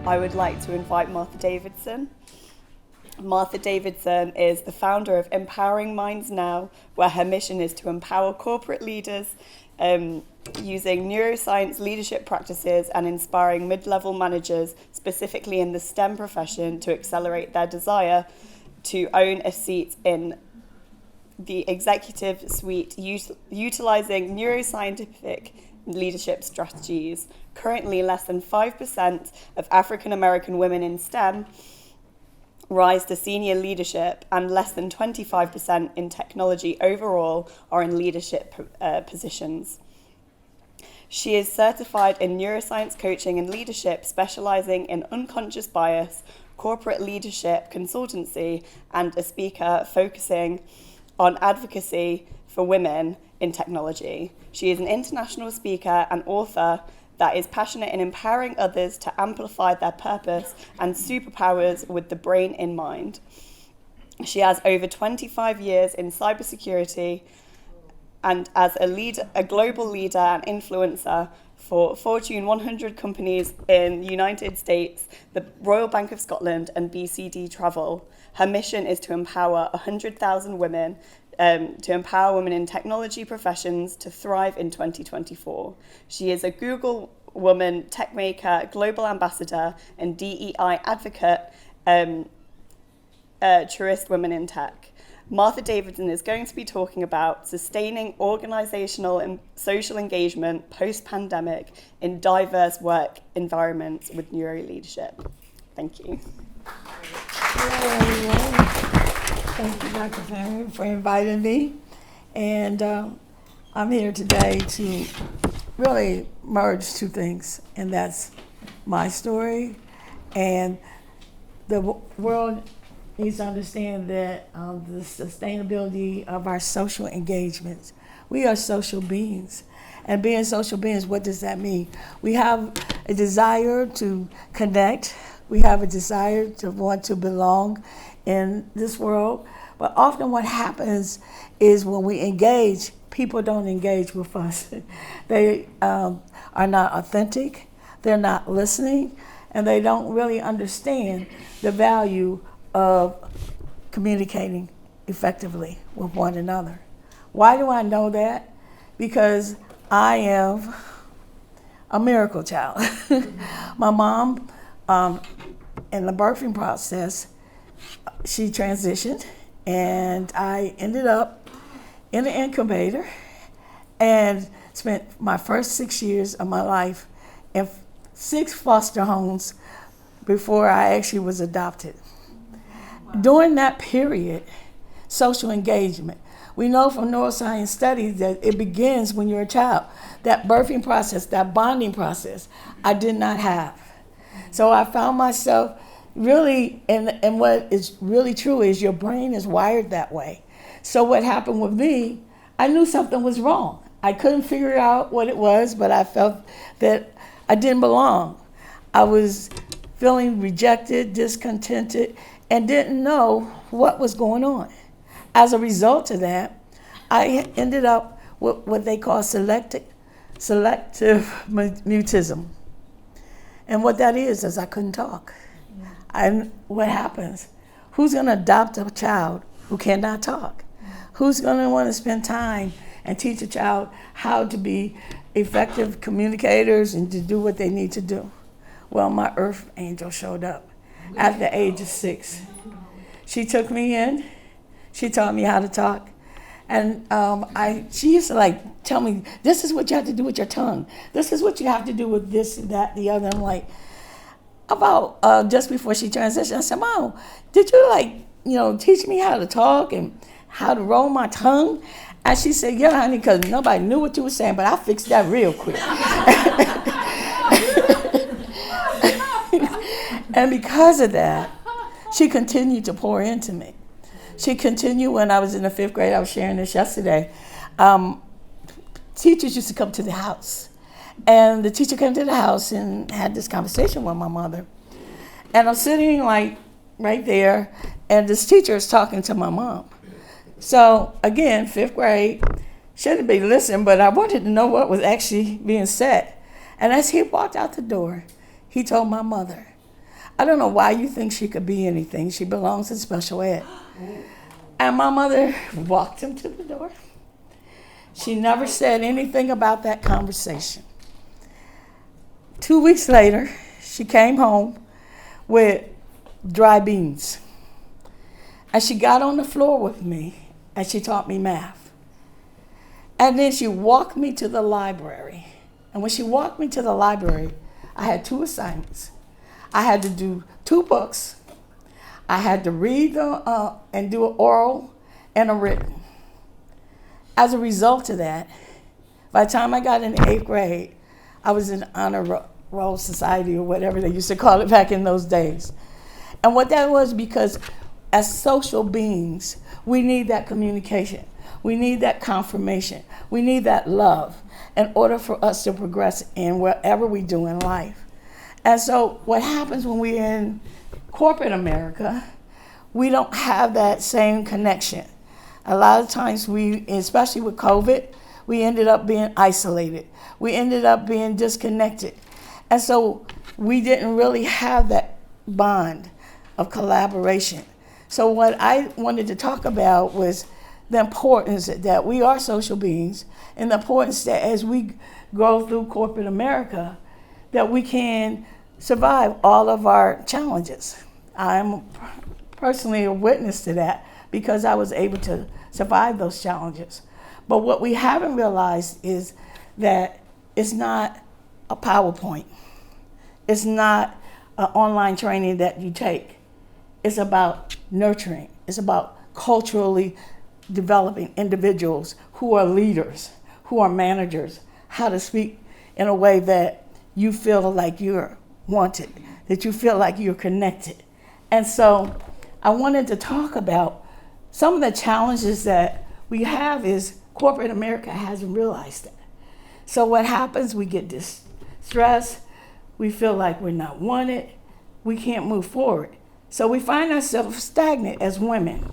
I would like to invite Martha Davidson. Martha Davidson is the founder of Empowering Minds Now, where her mission is to empower corporate leaders using neuroscience leadership practices and inspiring mid-level managers, specifically in the STEM profession, to accelerate their desire to own a seat in the executive suite, utilizing neuroscientific leadership strategies. Currently, less than 5% of African American women in STEM rise to senior leadership, and less than 25% in technology overall are in leadership positions. She is certified in neuroscience coaching and leadership, specializing in unconscious bias, corporate leadership consultancy, and a speaker focusing on advocacy for women in technology. She is an international speaker and author that is passionate in empowering others to amplify their purpose and superpowers with the brain in mind. She has over 25 years in cybersecurity and as a global leader and influencer for Fortune 100 companies in the United States, the Royal Bank of Scotland, and BCD Travel. Her mission is to empower 100,000 women, to empower women in technology professions to thrive in 2024. She is a Google Woman, Tech Maker, Global Ambassador, and DEI advocate, Truist Women in Tech. Martha Davidson is going to be talking about sustaining organizational and social engagement post-pandemic in diverse work environments with Neuro-Leadership. Thank you. Hello, everyone. Thank you, Dr. Fanning, for inviting me. And I'm here today to really merge two things, and that's my story, and the world needs to understand that the sustainability of our social engagements. We are social beings, and being social beings, what does that mean? We have a desire to connect. We have a desire to want to belong in this world, but often what happens is when we engage, people don't engage with us. They are not authentic, they're not listening, and they don't really understand the value of communicating effectively with one another. Why do I know that? Because I am a miracle child. My mom, in the birthing process, she transitioned, and I ended up in an incubator and spent my first 6 years of my life in 6 foster homes before I actually was adopted. During that period, social engagement, we know from neuroscience studies that it begins when you're a child. That birthing process, that bonding process, I did not have. So I found myself really, and what is really true is your brain is wired that way. So what happened with me, I knew something was wrong. I couldn't figure out what it was, but I felt that I didn't belong. I was feeling rejected, discontented, and didn't know what was going on. As a result of that, I ended up with what they call selective mutism. And what that is I couldn't talk. And what happens? Who's going to adopt a child who cannot talk? Who's going to want to spend time and teach a child how to be effective communicators and to do what they need to do? Well, my earth angel showed up at the age of 6. She took me in. She taught me how to talk. And she used to tell me, this is what you have to do with your tongue. This is what you have to do with this, that, the other. I'm like, about just before she transitioned, I said, Mom, did you teach me how to talk and how to roll my tongue? And she said, yeah, honey, because nobody knew what you were saying, but I fixed that real quick. And because of that, she continued to pour into me. She continued when I was in the 5th grade. I was sharing this yesterday. Teachers used to come to the house. And the teacher came to the house and had this conversation with my mother. And I'm sitting right there, and this teacher is talking to my mom. So again, 5th grade, shouldn't be listening, but I wanted to know what was actually being said. And as he walked out the door, he told my mother, I don't know why you think she could be anything. She belongs in special ed. And my mother walked him to the door. She never said anything about that conversation. 2 weeks later, she came home with dry beans. And she got on the floor with me and she taught me math. And then she walked me to the library. And when she walked me to the library, I had 2 assignments. I had to do 2 books. I had to read and do an oral and a written. As a result of that, by the time I got in the 8th grade, I was in honor roll society or whatever they used to call it back in those days. And what that was because as social beings, we need that communication. We need that confirmation. We need that love in order for us to progress in whatever we do in life. And so what happens when we're in corporate America, we don't have that same connection. A lot of times we, especially with COVID, we ended up being isolated. We ended up being disconnected. And so we didn't really have that bond of collaboration. So what I wanted to talk about was the importance that we are social beings and the importance that as we go through corporate America, that we can survive all of our challenges. I'm personally a witness to that because I was able to survive those challenges. But what we haven't realized is that it's not a PowerPoint. It's not an online training that you take. It's about nurturing. It's about culturally developing individuals who are leaders, who are managers, how to speak in a way that you feel like you're wanted, that you feel like you're connected. And so I wanted to talk about some of the challenges that we have is corporate America hasn't realized that. So what happens, we get distressed, we feel like we're not wanted, we can't move forward. So we find ourselves stagnant as women.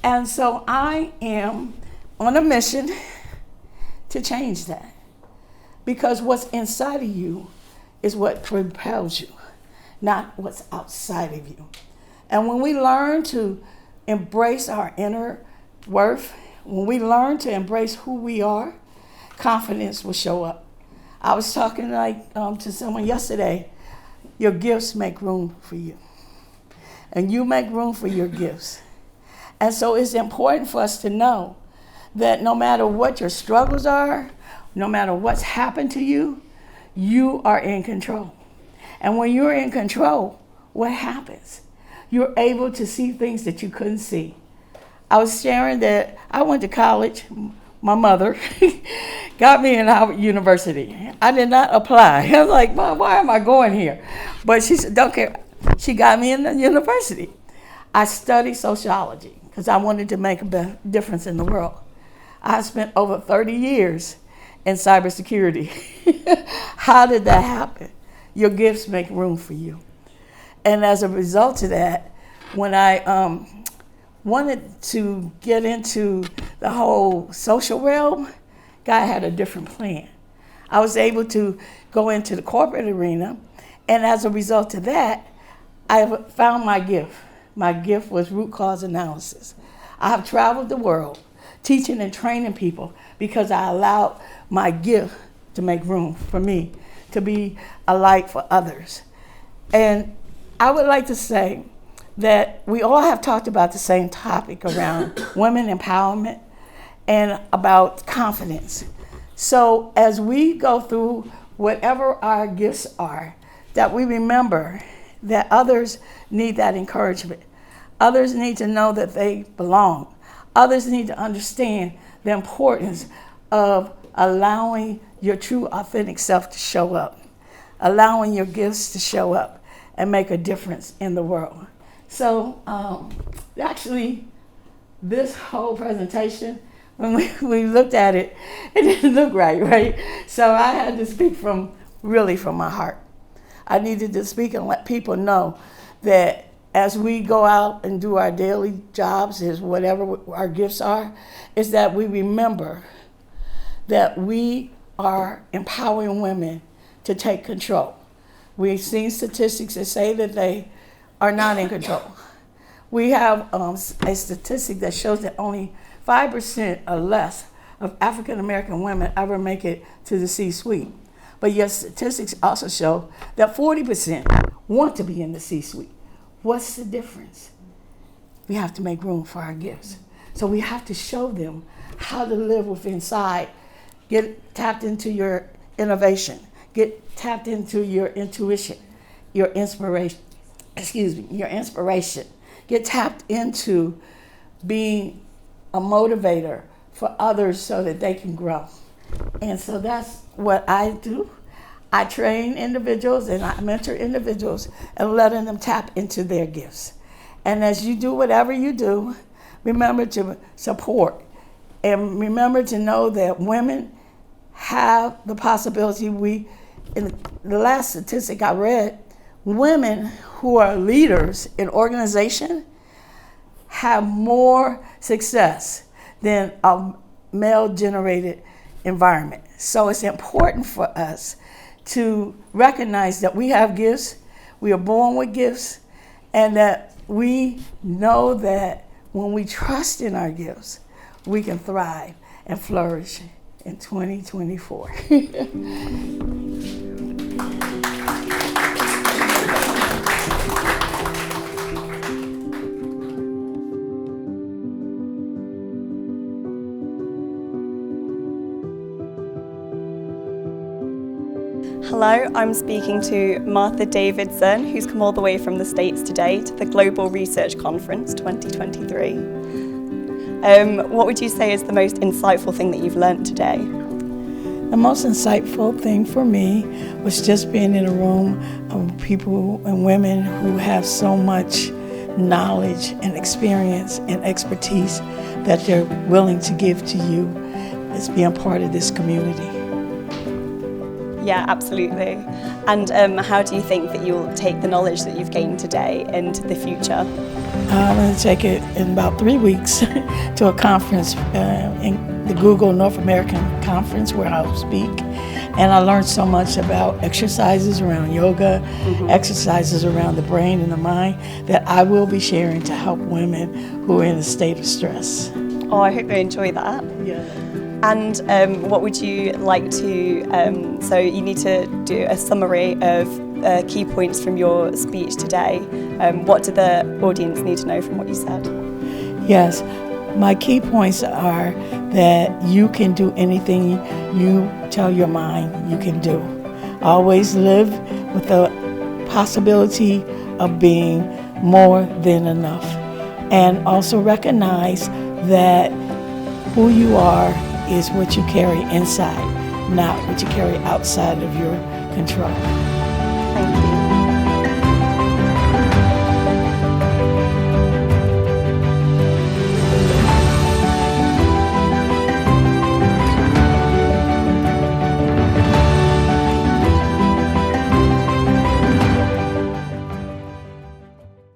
And so I am on a mission to change that. Because what's inside of you is what propels you, not what's outside of you. And when we learn to embrace our inner worth, when we learn to embrace who we are, confidence will show up. I was talking to someone yesterday, your gifts make room for you. And you make room for your gifts. And so it's important for us to know that no matter what your struggles are, no matter what's happened to you, you are in control. And when you're in control, what happens? You're able to see things that you couldn't see. I was sharing that I went to college. My mother got me in Howard University. I did not apply. I was like, Mom, why am I going here? But she said, don't care. She got me in the university. I studied sociology because I wanted to make a difference in the world. I spent over 30 years in cybersecurity. How did that happen? Your gifts make room for you. And as a result of that, when I wanted to get into the whole social realm, God had a different plan. I was able to go into the corporate arena, and as a result of that, I found my gift. My gift was root cause analysis. I have traveled the world teaching and training people because I allowed my gift to make room for me, to be a light for others. And I would like to say that we all have talked about the same topic around women empowerment and about confidence. So as we go through whatever our gifts are, that we remember that others need that encouragement. Others need to know that they belong. Others need to understand the importance of allowing your true, authentic self to show up, allowing your gifts to show up and make a difference in the world. So actually, this whole presentation, when we looked at it, it didn't look right? So I had to speak from my heart. I needed to speak and let people know that as we go out and do our daily jobs, is whatever our gifts are, is that we remember that we are empowering women to take control. We've seen statistics that say that they are not in control. We have a statistic that shows that only 5% or less of African American women ever make it to the C-suite. But yet statistics also show that 40% want to be in the C-suite. What's the difference? We have to make room for our gifts. So we have to show them how to live with inside. Get tapped into your innovation. Get tapped into your intuition, your inspiration. Your inspiration. Get tapped into being a motivator for others so that they can grow. And so that's what I do. I train individuals and I mentor individuals and letting them tap into their gifts. And as you do whatever you do, remember to support and remember to know that women have the possibility. In the last statistic I read, women who are leaders in organization have more success than a male-generated environment. So it's important for us to recognize that we have gifts, we are born with gifts, and that we know that when we trust in our gifts, we can thrive and flourish in 2024. Hello, I'm speaking to Martha Davidson, who's come all the way from the States today to the Global Research Conference 2023. What would you say is the most insightful thing that you've learned today? The most insightful thing for me was just being in a room of people and women who have so much knowledge and experience and expertise that they're willing to give to you as being part of this community. Yeah, absolutely. And how do you think that you'll take the knowledge that you've gained today into the future? I'm going to take it in about 3 weeks to a conference in the Google North American Conference where I'll speak. And I learned so much about exercises around yoga, exercises around the brain and the mind that I will be sharing to help women who are in a state of stress. Oh, I hope you enjoy that. Yeah. And what would you like to, so you need to do a summary of key points from your speech today. What do the audience need to know from what you said? Yes, my key points are that you can do anything you tell your mind you can do. Always live with the possibility of being more than enough. And also recognize that who you are is what you carry inside, not what you carry outside of your control. Thank you.